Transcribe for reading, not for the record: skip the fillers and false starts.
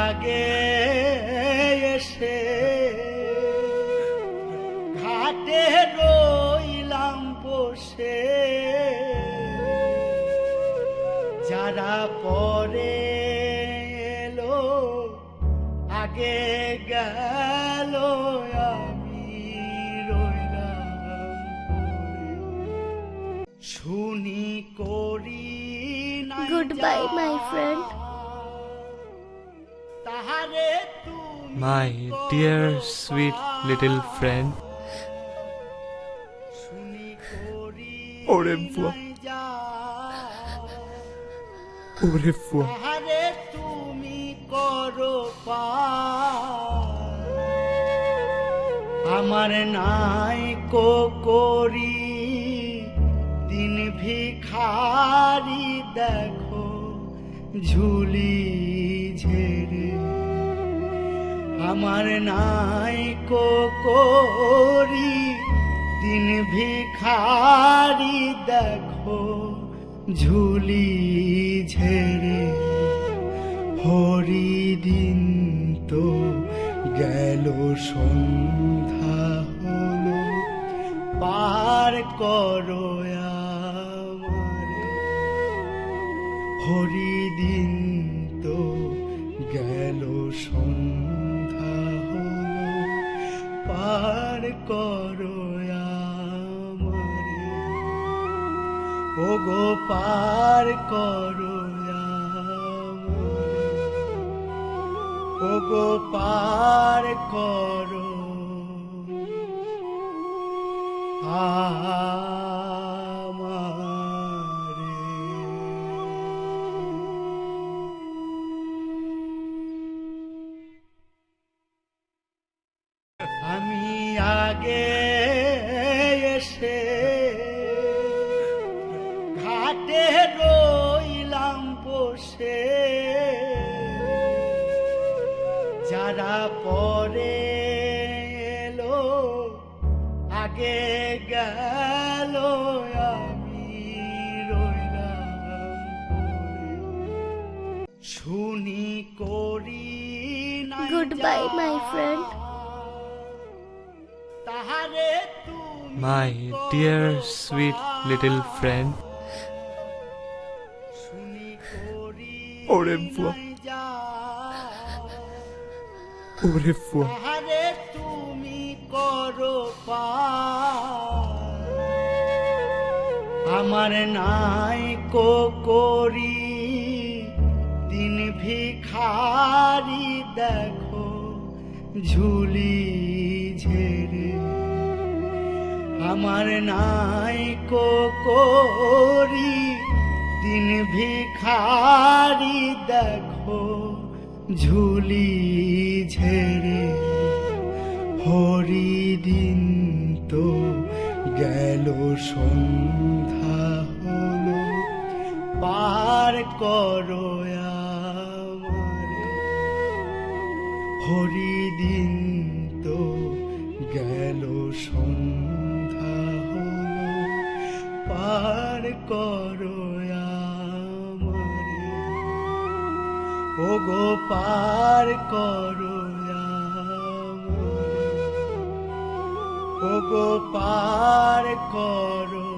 আগে এসে ঘাটে রইলাম বসে, যারা পরে এলো আগে গেল, আমি রইলাম পড়ে। শুনি করি Goodbye, my friend. তাহারে তুমি My dear sweet little friend. শুনি করি ওরে বুয়া। নাই যা, ওরে ফুয়া, তাহারে তুমি করো পার। আমার নাই করি দিন ভিখারি, দেখো ঝুলি ঝেড়ে। আমার নাই করি দিন ভিখারি, দেখো ঝুলি ঝেড়ে। হরিদিন তো গেল, সন্ধ্যা হলো, পার করো আমারে। হরিদিন তো গেল, সন্ধ্যা হলো, পার করো আমারে। ওগো পার করো আমারে, ওগো পার করো আমারে। আমি আগে এসে ঘাটে রইলাম বসে, যারা পরে এলো আগে গেল, আমি রইলাম পড়ে। শুনি করি নাই Goodbye, যা, my friend. তাহারে তুমি my dear sweet little friend. শুনি করি ওরে বুয়া। নাই যা, ওরে ফুয়া, তাহারে তুমি করো পার। আমার নাই করি দিন ভিখারি, দেখো ঝুলি ঝেড়ে। আমার নাই করি দিন ভিখারি, দেখো ঝুলি ঝেড়ে। হরিদিন তো গেল, সন্ধ্যা হলো, পার করো আমারে। হরিদিন তো গেল, সন্ধ্যা হলো, পার করো আমারে। ওগো পার করো আমারে, ওগো পার করো